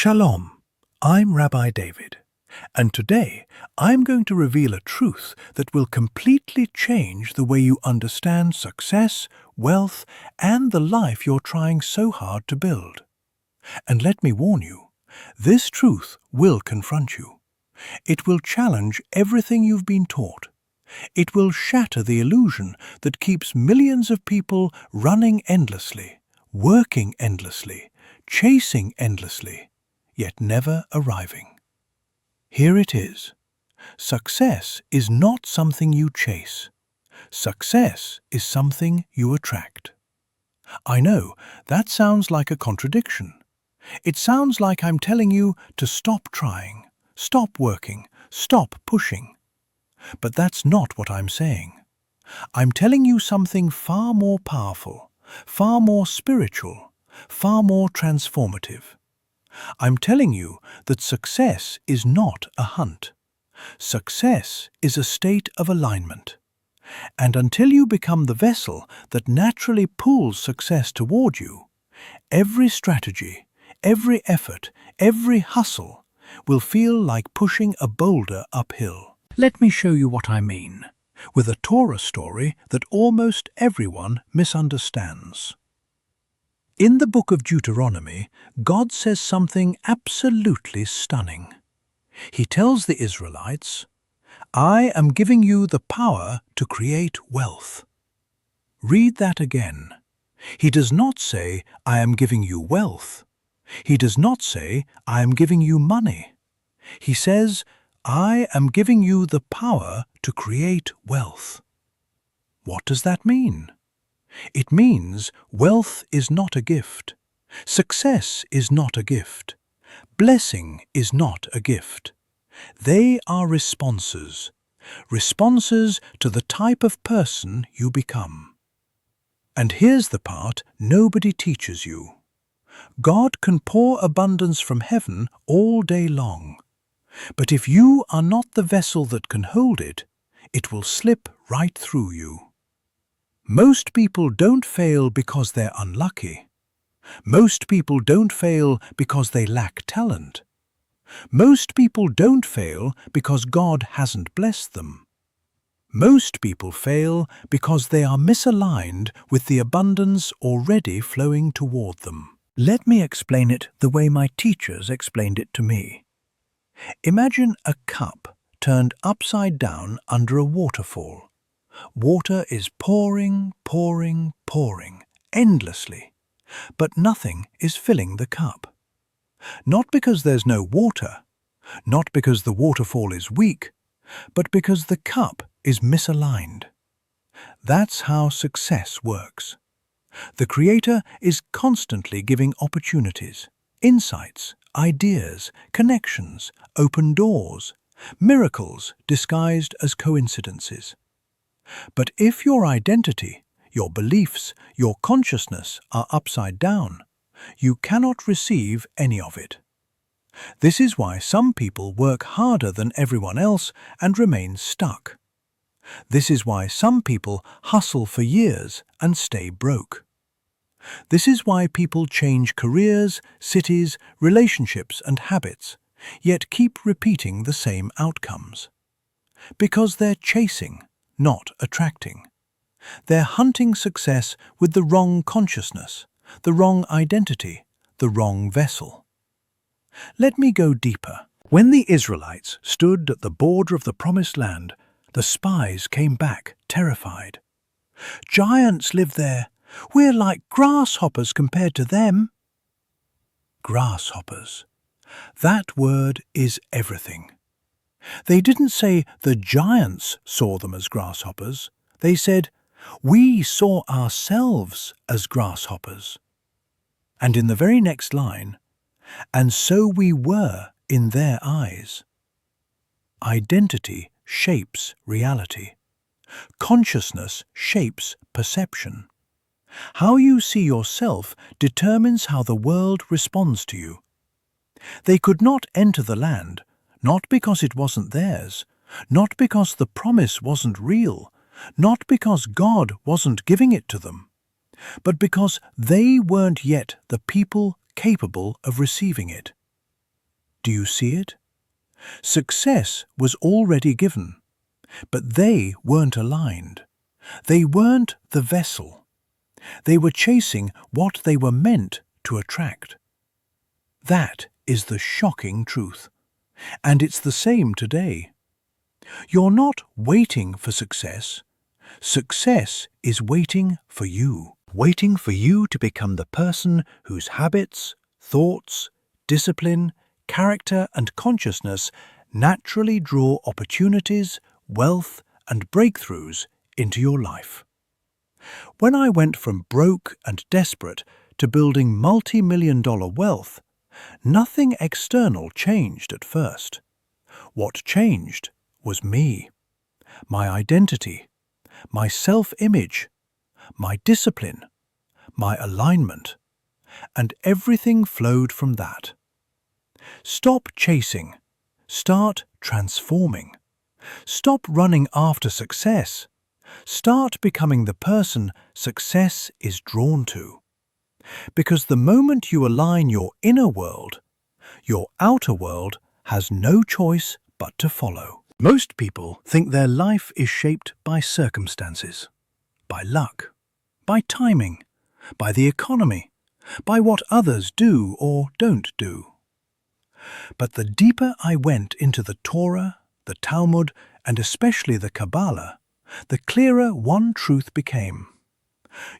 Shalom, I'm Rabbi David, and today I'm going to reveal a truth that will completely change the way you understand success, wealth, and the life you're trying so hard to build. And let me warn you, this truth will confront you. It will challenge everything you've been taught. It will shatter the illusion that keeps millions of people running endlessly, working endlessly, chasing endlessly, yet never arriving. Here it is. Success is not something you chase. Success is something you attract. I know, that sounds like a contradiction. It sounds like I'm telling you to stop trying, stop working, stop pushing. But that's not what I'm saying. I'm telling you something far more powerful, far more spiritual, far more transformative. I'm telling you that success is not a hunt. Success is a state of alignment. And until you become the vessel that naturally pulls success toward you, every strategy, every effort, every hustle will feel like pushing a boulder uphill. Let me show you what I mean, with a Torah story that almost everyone misunderstands. In the book of Deuteronomy, God says something absolutely stunning. He tells the Israelites, "I am giving you the power to create wealth." Read that again. He does not say, "I am giving you wealth." He does not say, "I am giving you money." He says, "I am giving you the power to create wealth." What does that mean? It means wealth is not a gift. Success is not a gift. Blessing is not a gift. They are responses. Responses to the type of person you become. And here's the part nobody teaches you. God can pour abundance from heaven all day long. But if you are not the vessel that can hold it, it will slip right through you. Most people don't fail because they're unlucky. Most people don't fail because they lack talent. Most people don't fail because God hasn't blessed them. Most people fail because they are misaligned with the abundance already flowing toward them. Let me explain it the way my teachers explained it to me. Imagine a cup turned upside down under a waterfall. Water is pouring, pouring, pouring, endlessly, but nothing is filling the cup. Not because there's no water, not because the waterfall is weak, but because the cup is misaligned. That's how success works. The Creator is constantly giving opportunities, insights, ideas, connections, open doors, miracles disguised as coincidences. But if your identity, your beliefs, your consciousness are upside down, you cannot receive any of it. This is why some people work harder than everyone else and remain stuck. This is why some people hustle for years and stay broke. This is why people change careers, cities, relationships and habits, yet keep repeating the same outcomes. Because they're chasing, not attracting. They're hunting success with the wrong consciousness, the wrong identity, the wrong vessel. Let me go deeper. When the Israelites stood at the border of the Promised Land, the spies came back terrified. "Giants live there. We're like grasshoppers compared to them." Grasshoppers. That word is everything. They didn't say the giants saw them as grasshoppers. They said, "We saw ourselves as grasshoppers." And in the very next line, "and so we were in their eyes." Identity shapes reality. Consciousness shapes perception. How you see yourself determines how the world responds to you. They could not enter the land, not because it wasn't theirs, not because the promise wasn't real, not because God wasn't giving it to them, but because they weren't yet the people capable of receiving it. Do you see it? Success was already given, but they weren't aligned. They weren't the vessel. They were chasing what they were meant to attract. That is the shocking truth. And it's the same today. You're not waiting for success. Success is waiting for you to become the person whose habits, thoughts, discipline, character and consciousness naturally draw opportunities, wealth and breakthroughs into your life. When I went from broke and desperate to building multi-million-dollar wealth, nothing external changed at first. What changed was me, my identity, my self-image, my discipline, my alignment, and everything flowed from that. Stop chasing. Start transforming. Stop running after success. Start becoming the person success is drawn to. Because the moment you align your inner world, your outer world has no choice but to follow. Most people think their life is shaped by circumstances, by luck, by timing, by the economy, by what others do or don't do. But the deeper I went into the Torah, the Talmud, and especially the Kabbalah, the clearer one truth became.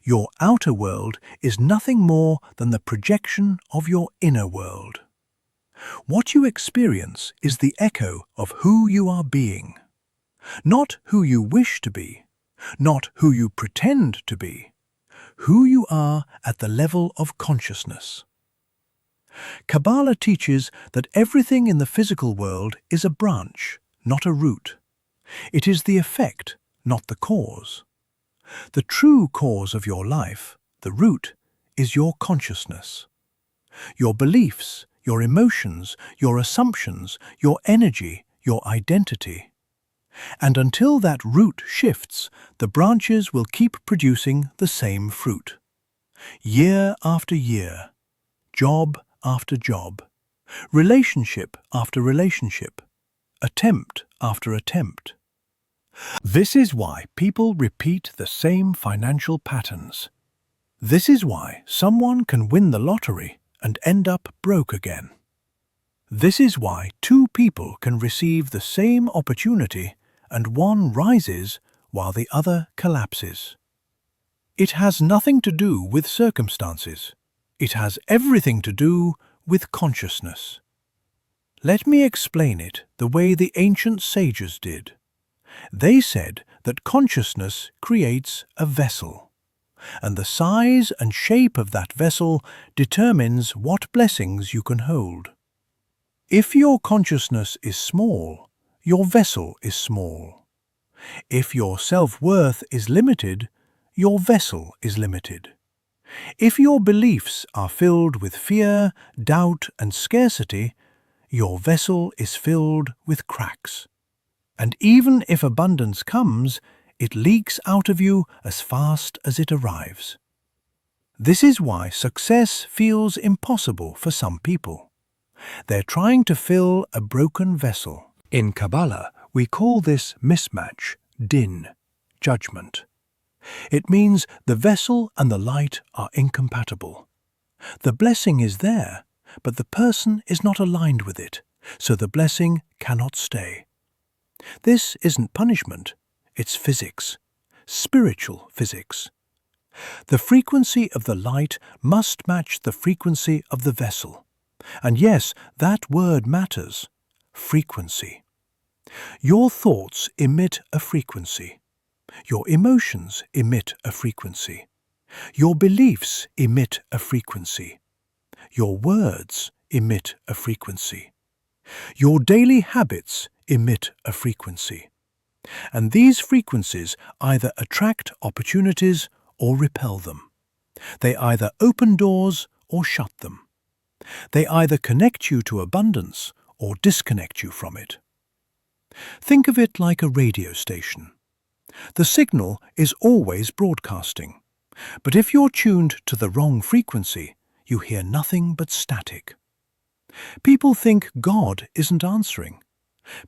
Your outer world is nothing more than the projection of your inner world. What you experience is the echo of who you are being. Not who you wish to be, not who you pretend to be, who you are at the level of consciousness. Kabbalah teaches that everything in the physical world is a branch, not a root. It is the effect, not the cause. The true cause of your life, the root, is your consciousness. Your beliefs, your emotions, your assumptions, your energy, your identity. And until that root shifts, the branches will keep producing the same fruit. Year after year, job after job, relationship after relationship, attempt after attempt. This is why people repeat the same financial patterns. This is why someone can win the lottery and end up broke again. This is why two people can receive the same opportunity and one rises while the other collapses. It has nothing to do with circumstances. It has everything to do with consciousness. Let me explain it the way the ancient sages did. They said that consciousness creates a vessel, and the size and shape of that vessel determines what blessings you can hold. If your consciousness is small, your vessel is small. If your self-worth is limited, your vessel is limited. If your beliefs are filled with fear, doubt, and scarcity, your vessel is filled with cracks. And even if abundance comes, it leaks out of you as fast as it arrives. This is why success feels impossible for some people. They're trying to fill a broken vessel. In Kabbalah, we call this mismatch din, judgment. It means the vessel and the light are incompatible. The blessing is there, but the person is not aligned with it, so the blessing cannot stay. This isn't punishment, it's physics, spiritual physics. The frequency of the light must match the frequency of the vessel. And yes, that word matters, frequency. Your thoughts emit a frequency. Your emotions emit a frequency. Your beliefs emit a frequency. Your words emit a frequency. Your daily habits emit a frequency. And these frequencies either attract opportunities or repel them. They either open doors or shut them. They either connect you to abundance or disconnect you from it. Think of it like a radio station. The signal is always broadcasting, but if you're tuned to the wrong frequency, you hear nothing but static. People think God isn't answering.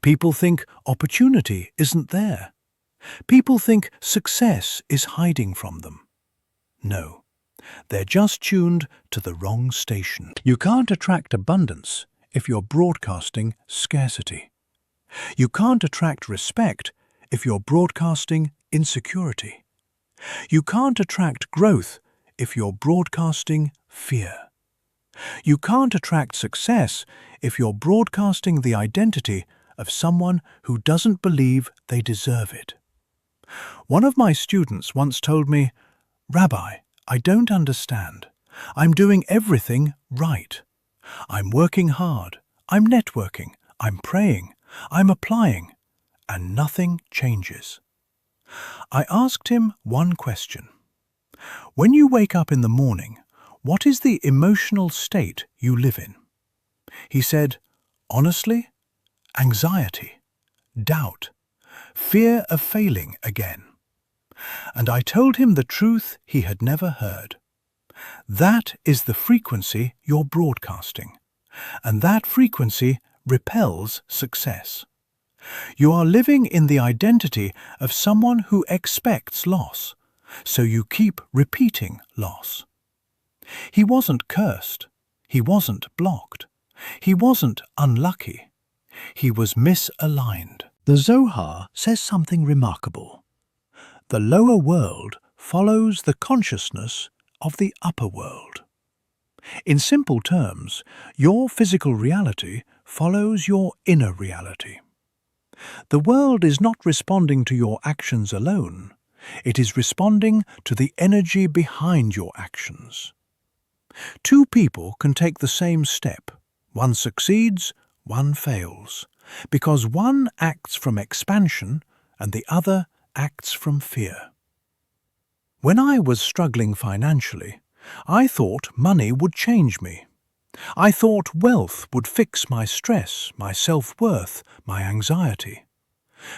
People think opportunity isn't there. People think success is hiding from them. No, they're just tuned to the wrong station. You can't attract abundance if you're broadcasting scarcity. You can't attract respect if you're broadcasting insecurity. You can't attract growth if you're broadcasting fear. You can't attract success if you're broadcasting the identity of someone who doesn't believe they deserve it. One of my students once told me, "Rabbi, I don't understand. I'm doing everything right. I'm working hard. I'm networking. I'm praying. I'm applying. And nothing changes." I asked him one question. When you wake up in the morning, what is the emotional state you live in? He said, honestly, anxiety, doubt, fear of failing again. And I told him the truth he had never heard. That is the frequency you're broadcasting, and that frequency repels success. You are living in the identity of someone who expects loss, so you keep repeating loss. He wasn't cursed. He wasn't blocked. He wasn't unlucky. He was misaligned. The Zohar says something remarkable. The lower world follows the consciousness of the upper world. In simple terms, your physical reality follows your inner reality. The world is not responding to your actions alone. It is responding to the energy behind your actions. Two people can take the same step. One succeeds, one fails, because one acts from expansion and the other acts from fear. When I was struggling financially, I thought money would change me. I thought wealth would fix my stress, my self-worth, my anxiety.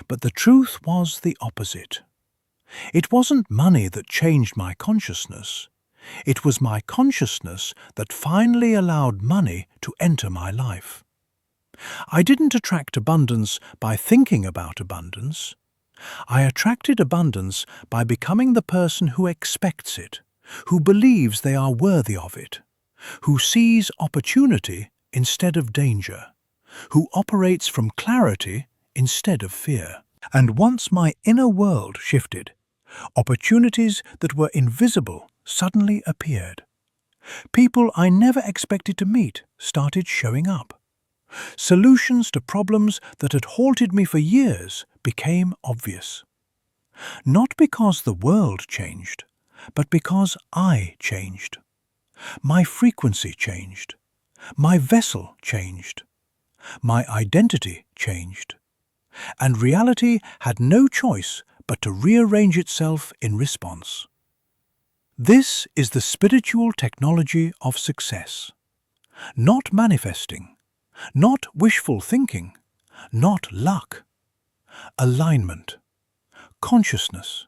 But the truth was the opposite. It wasn't money that changed my consciousness. It was my consciousness that finally allowed money to enter my life. I didn't attract abundance by thinking about abundance. I attracted abundance by becoming the person who expects it, who believes they are worthy of it, who sees opportunity instead of danger, who operates from clarity instead of fear. And once my inner world shifted, opportunities that were invisible suddenly appeared. People I never expected to meet started showing up. Solutions to problems that had haunted me for years became obvious. Not because the world changed, but because I changed. My frequency changed. My vessel changed. My identity changed. And reality had no choice but to rearrange itself in response. This is the spiritual technology of success. Not manifesting, not wishful thinking, not luck. Alignment, consciousness,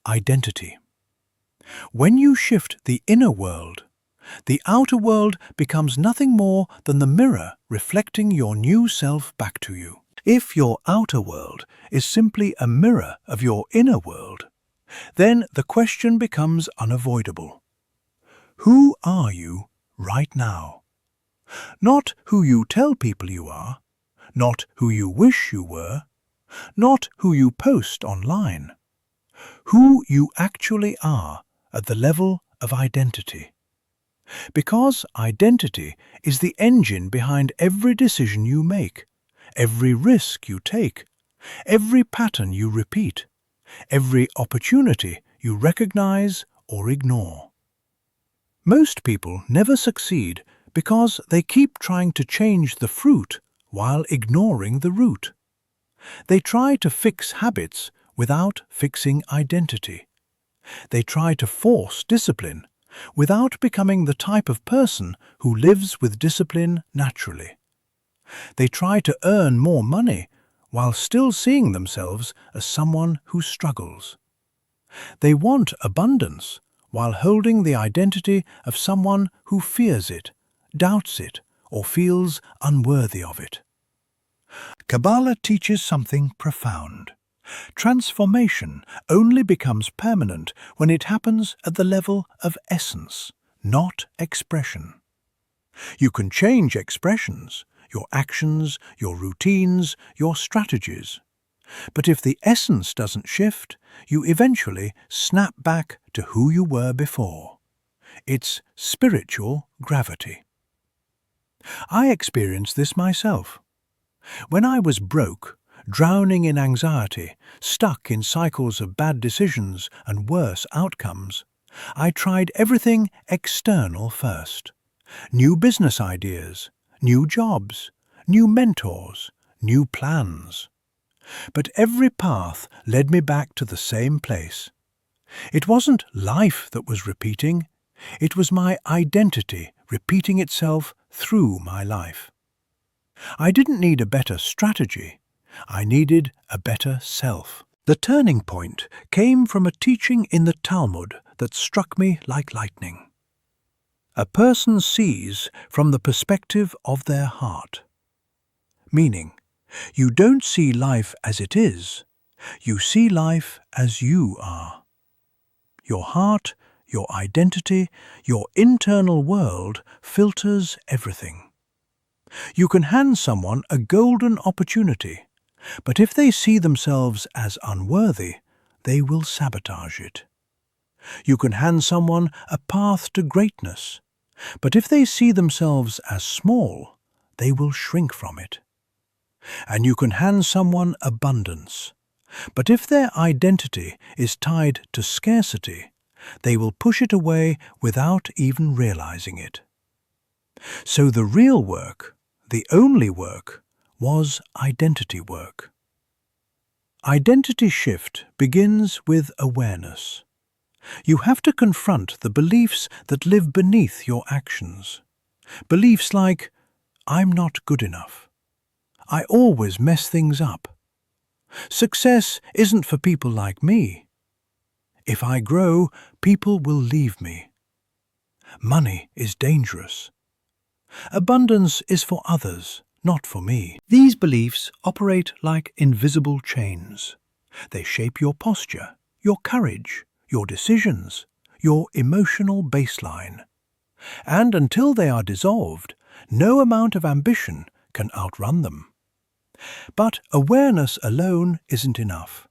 identity. When you shift the inner world, the outer world becomes nothing more than the mirror reflecting your new self back to you. If your outer world is simply a mirror of your inner world, then the question becomes unavoidable. Who are you right now? Not who you tell people you are, not who you wish you were, not who you post online. Who you actually are at the level of identity. Because identity is the engine behind every decision you make, every risk you take, every pattern you repeat, every opportunity you recognize or ignore. Most people never succeed because they keep trying to change the fruit while ignoring the root. They try to fix habits without fixing identity. They try to force discipline without becoming the type of person who lives with discipline naturally. They try to earn more money while still seeing themselves as someone who struggles. They want abundance while holding the identity of someone who fears it, doubts it, or feels unworthy of it. Kabbalah teaches something profound. Transformation only becomes permanent when it happens at the level of essence, not expression. You can change expressions, your actions, your routines, your strategies. But if the essence doesn't shift, you eventually snap back to who you were before. It's spiritual gravity. I experienced this myself. When I was broke, drowning in anxiety, stuck in cycles of bad decisions and worse outcomes, I tried everything external first. New business ideas, new jobs, new mentors, new plans. But every path led me back to the same place. It wasn't life that was repeating, it was my identity repeating itself through my life. I didn't need a better strategy, I needed a better self. The turning point came from a teaching in the Talmud that struck me like lightning. A person sees from the perspective of their heart. Meaning, you don't see life as it is, you see life as you are. Your heart, your identity, your internal world filters everything. You can hand someone a golden opportunity, but if they see themselves as unworthy, they will sabotage it. You can hand someone a path to greatness, but if they see themselves as small, they will shrink from it. And you can hand someone abundance, but if their identity is tied to scarcity, they will push it away without even realizing it. So the real work, the only work, was identity work. Identity shift begins with awareness. You have to confront the beliefs that live beneath your actions. Beliefs like, I'm not good enough. I always mess things up. Success isn't for people like me. If I grow, people will leave me. Money is dangerous. Abundance is for others, not for me. These beliefs operate like invisible chains. They shape your posture, your courage, your decisions, your emotional baseline. And until they are dissolved, no amount of ambition can outrun them. But awareness alone isn't enough.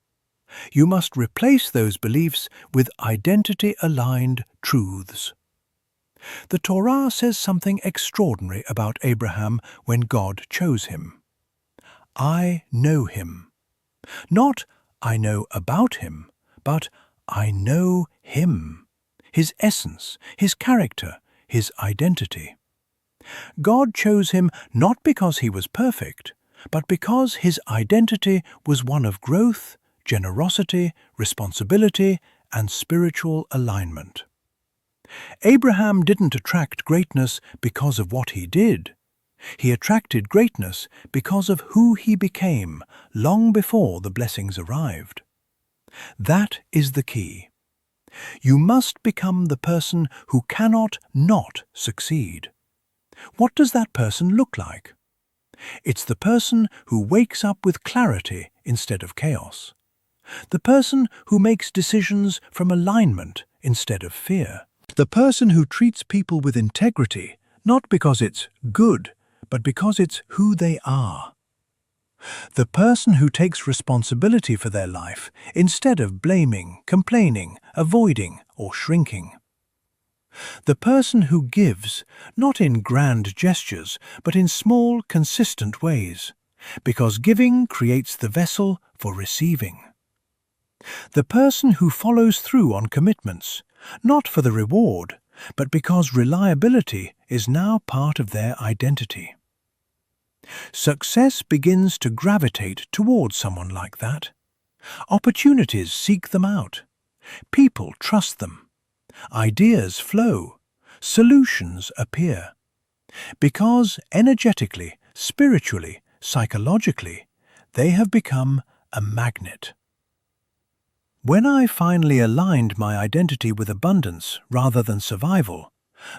You must replace those beliefs with identity-aligned truths. The Torah says something extraordinary about Abraham when God chose him. I know him. Not I know about him, but I know him, his essence, his character, his identity. God chose him not because he was perfect, but because his identity was one of growth, generosity, responsibility, and spiritual alignment. Abraham didn't attract greatness because of what he did. He attracted greatness because of who he became long before the blessings arrived. That is the key. You must become the person who cannot not succeed. What does that person look like? It's the person who wakes up with clarity instead of chaos. The person who makes decisions from alignment instead of fear. The person who treats people with integrity, not because it's good, but because it's who they are. The person who takes responsibility for their life instead of blaming, complaining, avoiding, or shrinking. The person who gives, not in grand gestures, but in small, consistent ways, because giving creates the vessel for receiving. The person who follows through on commitments, not for the reward, but because reliability is now part of their identity. Success begins to gravitate towards someone like that. Opportunities seek them out. People trust them. Ideas flow. Solutions appear. Because energetically, spiritually, psychologically, they have become a magnet. When I finally aligned my identity with abundance rather than survival,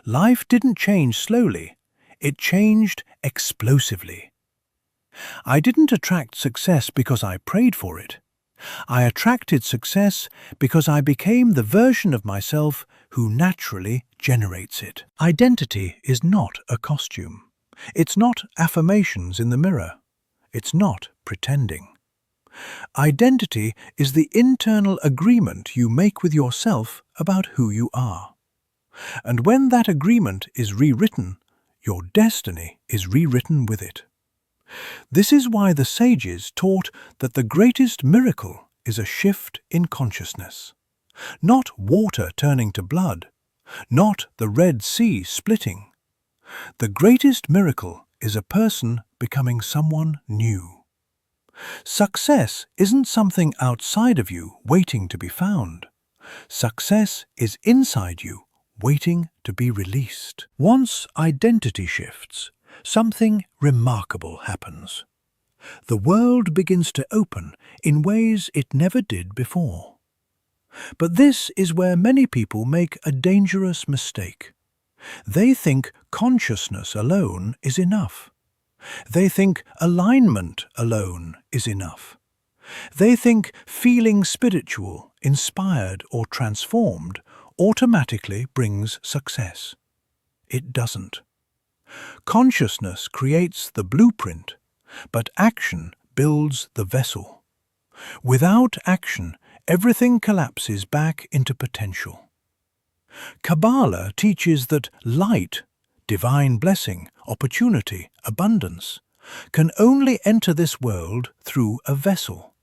life didn't change slowly, It changed explosively. I didn't attract success because I prayed for it. I attracted success because I became the version of myself who naturally generates it. Identity is not a costume. It's not affirmations in the mirror. It's not pretending. Identity is the internal agreement you make with yourself about who you are. And when that agreement is rewritten, your destiny is rewritten with it. This is why the sages taught that the greatest miracle is a shift in consciousness. Not water turning to blood, not the Red Sea splitting. The greatest miracle is a person becoming someone new. Success isn't something outside of you waiting to be found. Success is inside you, waiting to be released. Once identity shifts, something remarkable happens. The world begins to open in ways it never did before. But this is where many people make a dangerous mistake. They think consciousness alone is enough. They think alignment alone is enough. They think feeling spiritual, inspired, or transformed automatically brings success. It doesn't. Consciousness creates the blueprint, but action builds the vessel. Without action, everything collapses back into potential. Kabbalah teaches that light, divine blessing, opportunity, abundance, can only enter this world through a vessel,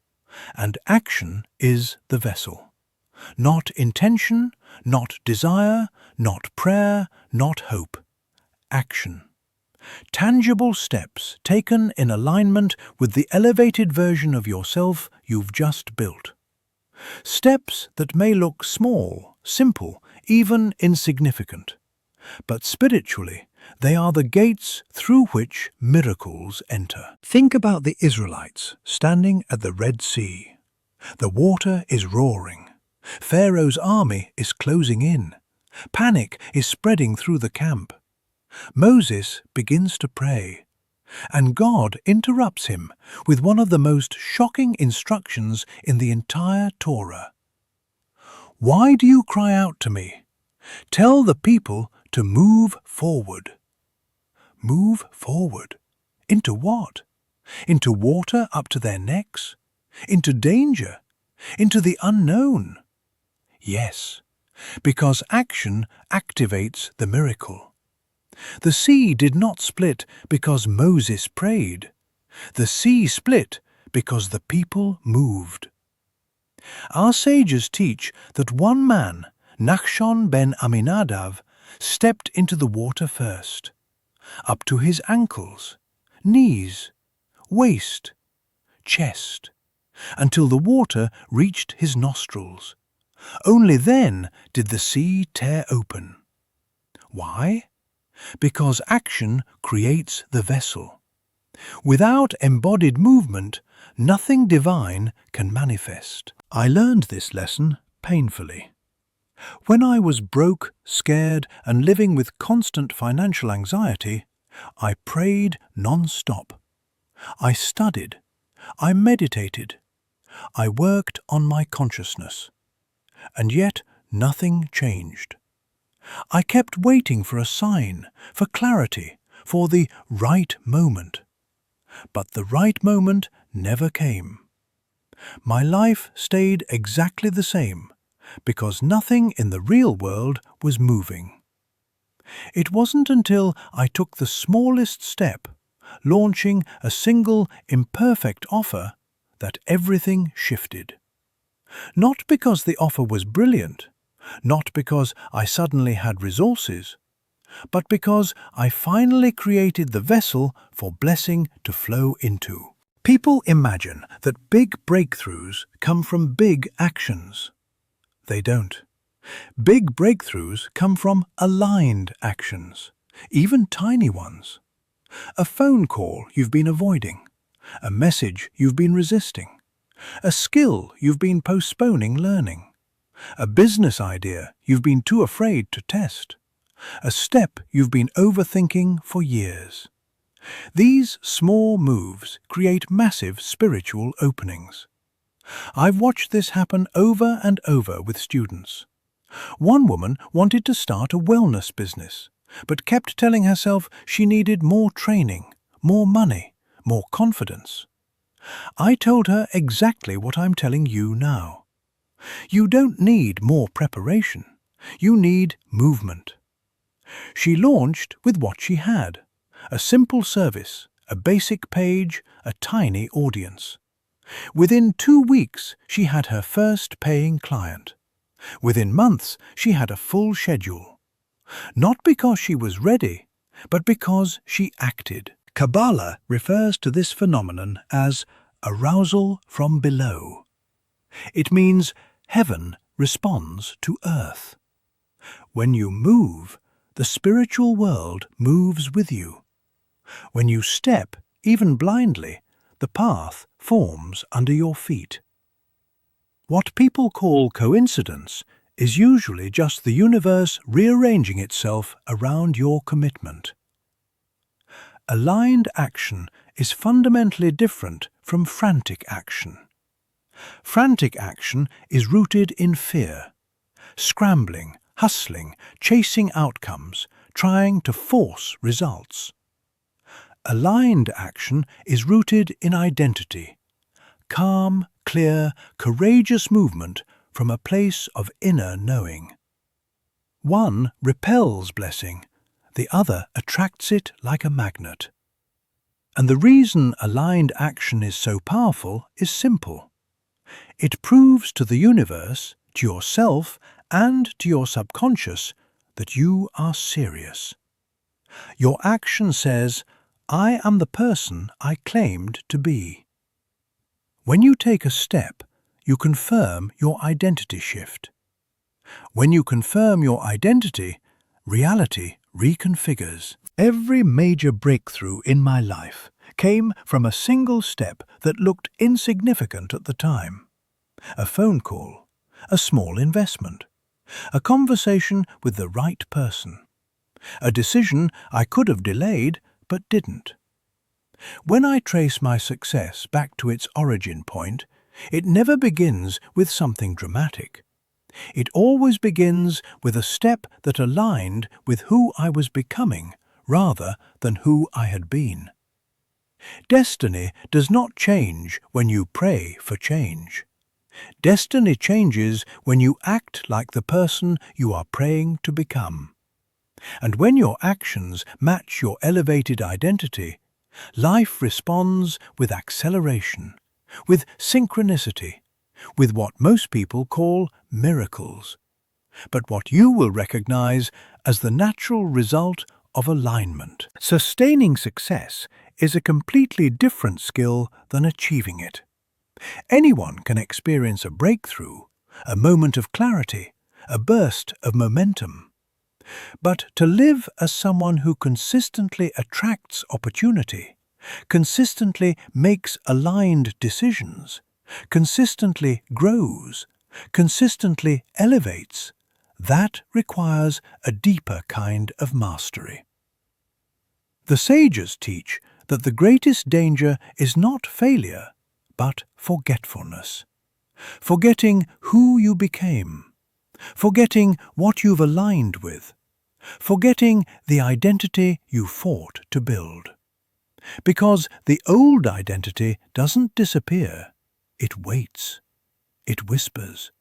and action is the vessel. Not intention, not desire, not prayer, not hope. Action. Tangible steps taken in alignment with the elevated version of yourself you've just built. Steps that may look small, simple, even insignificant. But spiritually, they are the gates through which miracles enter. Think about the Israelites standing at the Red Sea. The water is roaring. Pharaoh's army is closing in. Panic is spreading through the camp. Moses begins to pray, and God interrupts him with one of the most shocking instructions in the entire Torah. "Why do you cry out to me? Tell the people to move forward." Move forward? Into what? Into water up to their necks? Into danger? Into the unknown? Yes, because action activates the miracle. The sea did not split because Moses prayed. The sea split because the people moved. Our sages teach that one man, Nachshon ben Aminadav, stepped into the water first, up to his ankles, knees, waist, chest, until the water reached his nostrils. Only then did the sea tear open. Why? Because action creates the vessel. Without embodied movement, nothing divine can manifest. I learned this lesson painfully. When I was broke, scared, and living with constant financial anxiety, I prayed non-stop. I studied. I meditated. I worked on my consciousness. And yet nothing changed. I kept waiting for a sign, for clarity, for the right moment. But the right moment never came. My life stayed exactly the same, because nothing in the real world was moving. It wasn't until I took the smallest step, launching a single imperfect offer, that everything shifted. Not because the offer was brilliant, not because I suddenly had resources, but because I finally created the vessel for blessing to flow into. People imagine that big breakthroughs come from big actions. They don't. Big breakthroughs come from aligned actions, even tiny ones. A phone call you've been avoiding, a message you've been resisting, a skill you've been postponing learning, a business idea you've been too afraid to test, a step you've been overthinking for years. These small moves create massive spiritual openings. I've watched this happen over and over with students. One woman wanted to start a wellness business, but kept telling herself she needed more training, more money, more confidence. I told her exactly what I'm telling you now. You don't need more preparation. You need movement. She launched with what she had: a simple service, a basic page, a tiny audience. Within 2 weeks, she had her first paying client. Within months, she had a full schedule. Not because she was ready, but because she acted. Kabbalah refers to this phenomenon as arousal from below. It means heaven responds to earth. When you move, the spiritual world moves with you. When you step, even blindly, the path forms under your feet. What people call coincidence is usually just the universe rearranging itself around your commitment. Aligned action is fundamentally different from frantic action. Frantic action is rooted in fear, scrambling, hustling, chasing outcomes, trying to force results. Aligned action is rooted in identity, calm, clear, courageous movement from a place of inner knowing. One repels blessing, the other attracts it like a magnet. And the reason aligned action is so powerful is simple. It proves to the universe, to yourself, and to your subconscious that you are serious. Your action says, "I am the person I claimed to be." When you take a step, you confirm your identity shift. When you confirm your identity, reality reconfigures. Every major breakthrough in my life came from a single step that looked insignificant at the time. A phone call, a small investment, a conversation with the right person, a decision I could have delayed but didn't. When I trace my success back to its origin point, it never begins with something dramatic. It always begins with a step that aligned with who I was becoming rather than who I had been. Destiny does not change when you pray for change. Destiny changes when you act like the person you are praying to become. And when your actions match your elevated identity, life responds with acceleration, with synchronicity, with what most people call miracles, but what you will recognize as the natural result of alignment. Sustaining success is a completely different skill than achieving it. Anyone can experience a breakthrough, a moment of clarity, a burst of momentum. But to live as someone who consistently attracts opportunity, consistently makes aligned decisions, consistently grows, consistently elevates, that requires a deeper kind of mastery. The sages teach that the greatest danger is not failure, but forgetfulness. Forgetting who you became, forgetting what you've aligned with, forgetting the identity you fought to build. Because the old identity doesn't disappear, it waits, it whispers,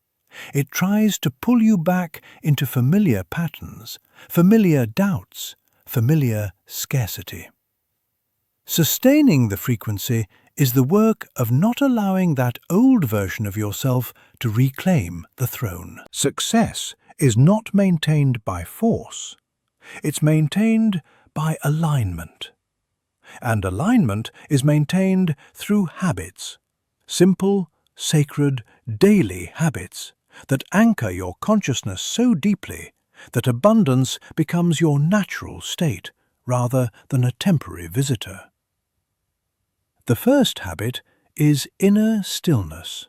it tries to pull you back into familiar patterns, familiar doubts, familiar scarcity. Sustaining the frequency is the work of not allowing that old version of yourself to reclaim the throne. Success is not maintained by force. It's maintained by alignment. And alignment is maintained through habits, simple, sacred, daily habits that anchor your consciousness so deeply that abundance becomes your natural state rather than a temporary visitor. The first habit is inner stillness.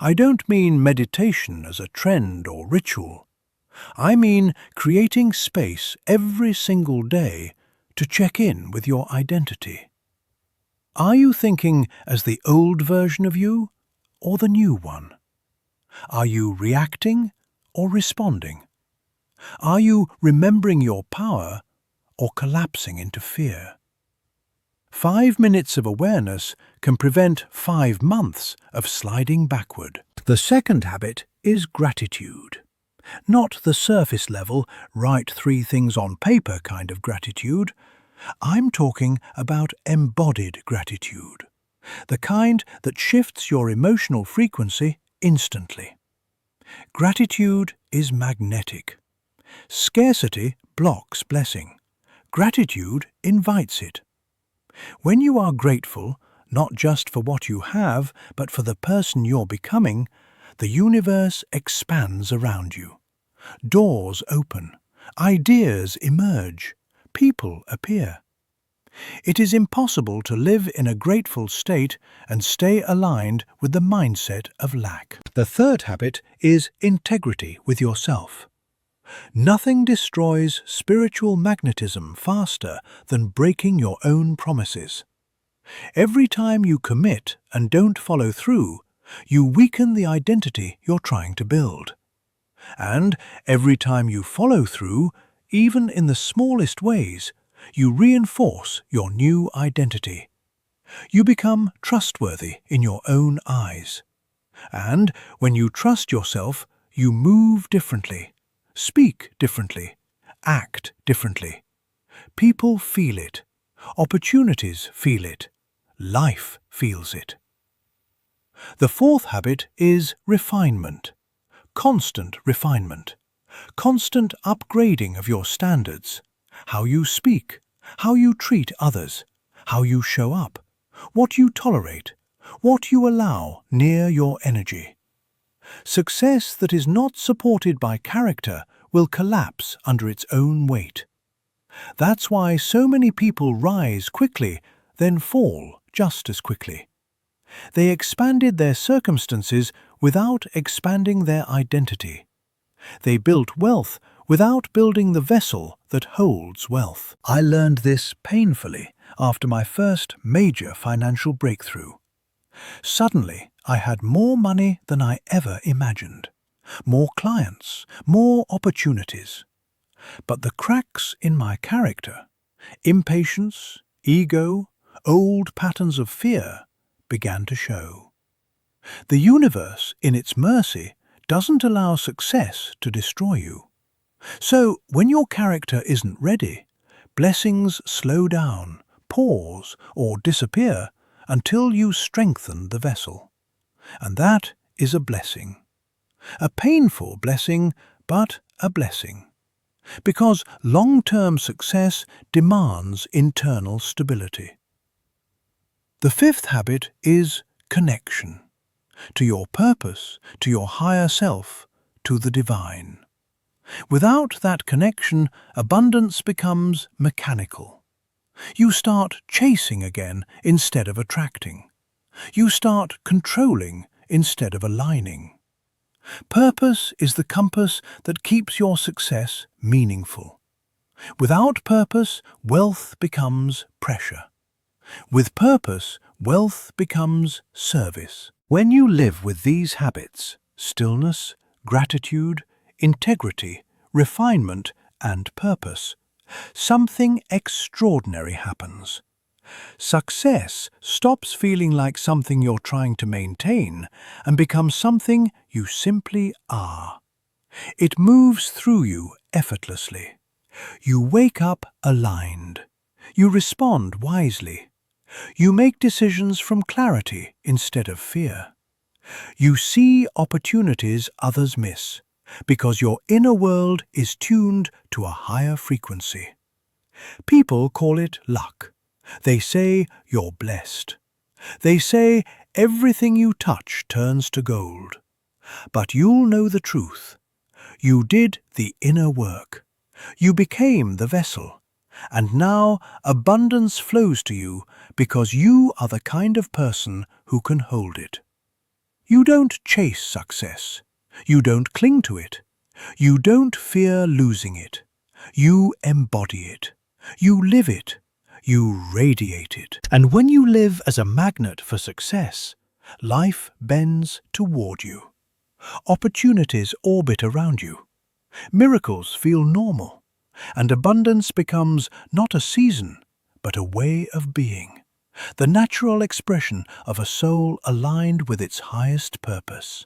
I don't mean meditation as a trend or ritual. I mean creating space every single day to check in with your identity. Are you thinking as the old version of you or the new one? Are you reacting or responding? Are you remembering your power or collapsing into fear? 5 minutes of awareness can prevent 5 months of sliding backward. The second habit is gratitude. Not the surface level, write 3 things on paper kind of gratitude. I'm talking about embodied gratitude, the kind that shifts your emotional frequency instantly. Gratitude is magnetic. Scarcity blocks blessing. Gratitude invites it. When you are grateful, not just for what you have, but for the person you're becoming, the universe expands around you. Doors open, ideas emerge, people appear. It is impossible to live in a grateful state and stay aligned with the mindset of lack. The third habit is integrity with yourself. Nothing destroys spiritual magnetism faster than breaking your own promises. Every time you commit and don't follow through, you weaken the identity you're trying to build. And every time you follow through, even in the smallest ways, you reinforce your new identity. You become trustworthy in your own eyes. And when you trust yourself, you move differently, speak differently, act differently. People feel it. Opportunities feel it. Life feels it. The fourth habit is refinement. Constant refinement. Constant upgrading of your standards. How you speak, how you treat others, how you show up, what you tolerate, what you allow near your energy. Success that is not supported by character will collapse under its own weight. That's why so many people rise quickly, then fall just as quickly. They expanded their circumstances without expanding their identity. They built wealth without building the vessel that holds wealth. I learned this painfully after my first major financial breakthrough. Suddenly, I had more money than I ever imagined, more clients, more opportunities. But the cracks in my character, impatience, ego, old patterns of fear, began to show. The universe, in its mercy, doesn't allow success to destroy you. So, when your character isn't ready, blessings slow down, pause, or disappear until you strengthen the vessel. And that is a blessing. A painful blessing, but a blessing. Because long-term success demands internal stability. The fifth habit is connection. To your purpose, to your higher self, to the divine. Without that connection, abundance becomes mechanical. You start chasing again instead of attracting. You start controlling instead of aligning. Purpose is the compass that keeps your success meaningful. Without purpose, wealth becomes pressure. With purpose, wealth becomes service. When you live with these habits, stillness, gratitude, integrity, refinement, and purpose, something extraordinary happens. Success stops feeling like something you're trying to maintain and becomes something you simply are. It moves through you effortlessly. You wake up aligned. You respond wisely. You make decisions from clarity instead of fear. You see opportunities others miss because your inner world is tuned to a higher frequency. People call it luck. They say you're blessed. They say everything you touch turns to gold. But you'll know the truth. You did the inner work. You became the vessel. And now abundance flows to you because you are the kind of person who can hold it. You don't chase success. You don't cling to it. You don't fear losing it. You embody it. You live it. You radiate it. And when you live as a magnet for success, life bends toward you. Opportunities orbit around you. Miracles feel normal. And abundance becomes not a season, but a way of being. The natural expression of a soul aligned with its highest purpose.